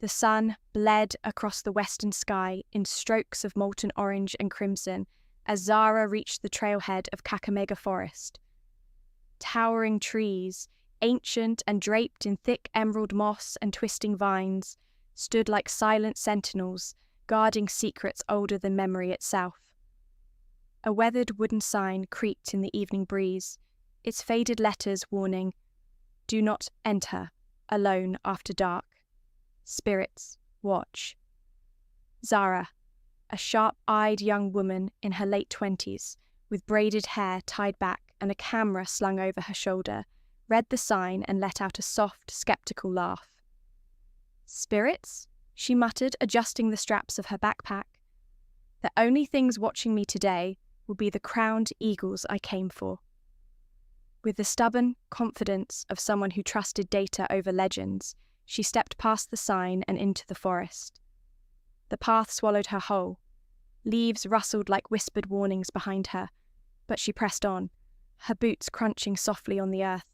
The sun bled across the western sky in strokes of molten orange and crimson as Zara reached the trailhead of Kakamega Forest. Towering trees, ancient and draped in thick emerald moss and twisting vines, stood like silent sentinels, guarding secrets older than memory itself. A weathered wooden sign creaked in the evening breeze, its faded letters warning, "Do not enter, alone after dark. Spirits, watch." Zara, a sharp-eyed young woman in her late 20s, with braided hair tied back and a camera slung over her shoulder, read the sign and let out a soft, skeptical laugh. "Spirits?" she muttered, adjusting the straps of her backpack. "The only things watching me today will be the crowned eagles I came for." With the stubborn confidence of someone who trusted data over legends, she stepped past the sign and into the forest. The path swallowed her whole. Leaves rustled like whispered warnings behind her, but she pressed on, her boots crunching softly on the earth.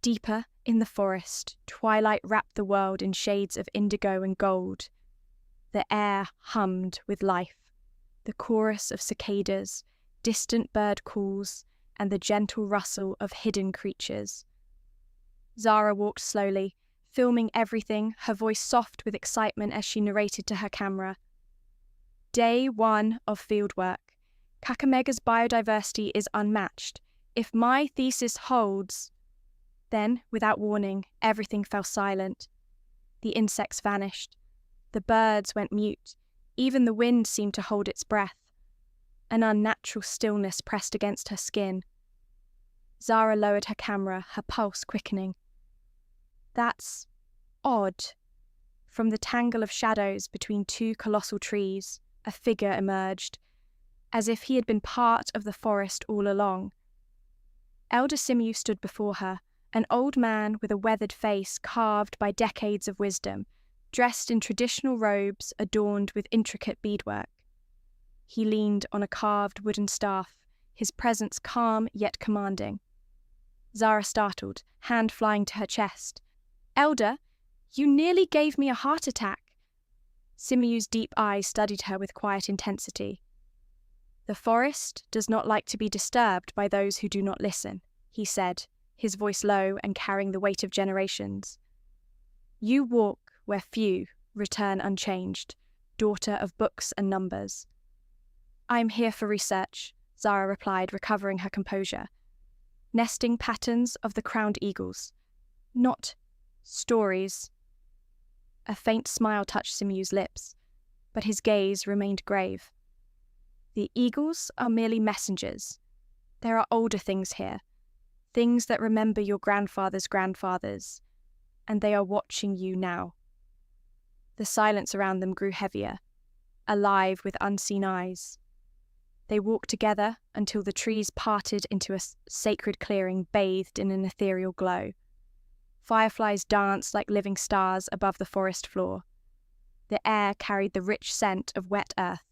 Deeper in the forest, twilight wrapped the world in shades of indigo and gold. The air hummed with life, the chorus of cicadas, distant bird calls, and the gentle rustle of hidden creatures. Zara walked slowly, filming everything, her voice soft with excitement as she narrated to her camera. Day 1 of fieldwork. Kakamega's biodiversity is unmatched. If my thesis holds... Then, without warning, everything fell silent. The insects vanished. The birds went mute. Even the wind seemed to hold its breath. An unnatural stillness pressed against her skin. Zara lowered her camera, her pulse quickening. That's odd. From the tangle of shadows between two colossal trees, a figure emerged, as if he had been part of the forest all along. Elder Simu stood before her, an old man with a weathered face carved by decades of wisdom, dressed in traditional robes adorned with intricate beadwork. He leaned on a carved wooden staff, his presence calm yet commanding. Zara startled, hand flying to her chest. "Elder, you nearly gave me a heart attack." Simu's deep eyes studied her with quiet intensity. "The forest does not like to be disturbed by those who do not listen," he said, his voice low and carrying the weight of generations. "You walk where few return unchanged, daughter of books and numbers." "I am here for research," Zara replied, recovering her composure. "Nesting patterns of the crowned eagles. Not stories." A faint smile touched Simu's lips, but his gaze remained grave. "The eagles are merely messengers. There are older things here, things that remember your grandfather's grandfathers, and they are watching you now." The silence around them grew heavier, alive with unseen eyes. They walked together until the trees parted into a sacred clearing bathed in an ethereal glow. Fireflies danced like living stars above the forest floor. The air carried the rich scent of wet earth,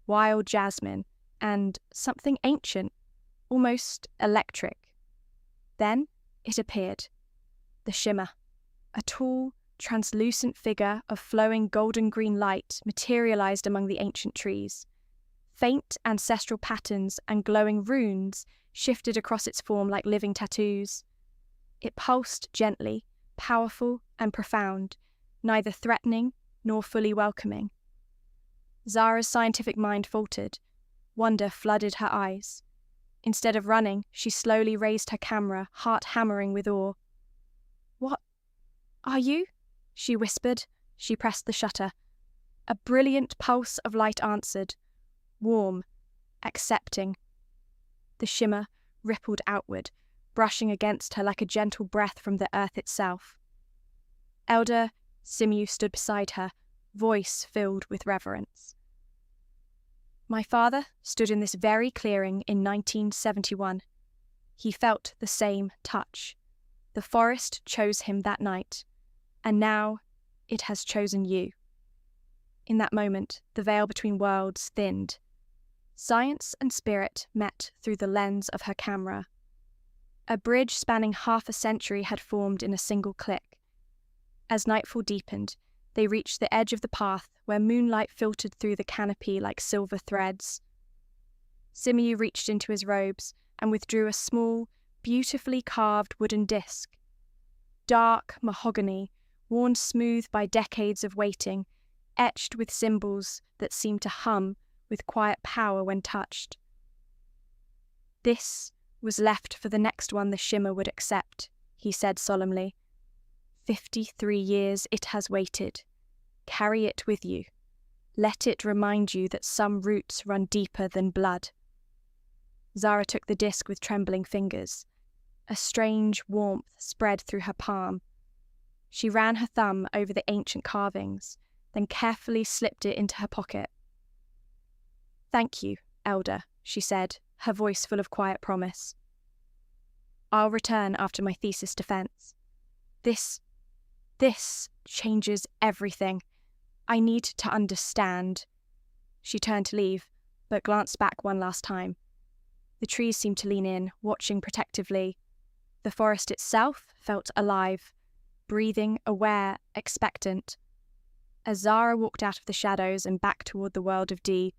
wild jasmine, and something ancient, almost electric. Then it appeared. The shimmer. A tall, translucent figure of flowing golden-green light materialized among the ancient trees. Faint ancestral patterns and glowing runes shifted across its form like living tattoos. It pulsed gently, powerful and profound, neither threatening nor fully welcoming. Zara's scientific mind faltered. Wonder flooded her eyes. Instead of running, she slowly raised her camera, heart hammering with awe. "What are you?" she whispered. She pressed the shutter. A brilliant pulse of light answered, warm, accepting. The shimmer rippled outward, brushing against her like a gentle breath from the earth itself. Elder Simu stood beside her, voice filled with reverence. "My father stood in this very clearing in 1971. He felt the same touch. The forest chose him that night, and now it has chosen you." In that moment, the veil between worlds thinned. Science and spirit met through the lens of her camera. A bridge spanning half a century had formed in a single click. As nightfall deepened, They reached the edge of the path where moonlight filtered through the canopy like silver threads. Simeu reached into his robes and withdrew a small, beautifully carved wooden disc. Dark mahogany, worn smooth by decades of waiting, etched with symbols that seemed to hum with quiet power when touched. This was left for the next one the shimmer would accept, he said solemnly. 53 years it has waited. Carry it with you. Let it remind you that some roots run deeper than blood. Zara took the disc with trembling fingers. A strange warmth spread through her palm. She ran her thumb over the ancient carvings, then carefully slipped it into her pocket. Thank you, Elder, she said, her voice full of quiet promise. I'll return after my thesis defense. This changes everything. I need to understand. She turned to leave, but glanced back one last time. The trees seemed to lean in, watching protectively. The forest itself felt alive, breathing, aware, expectant. As Zara walked out of the shadows and back toward the world of D,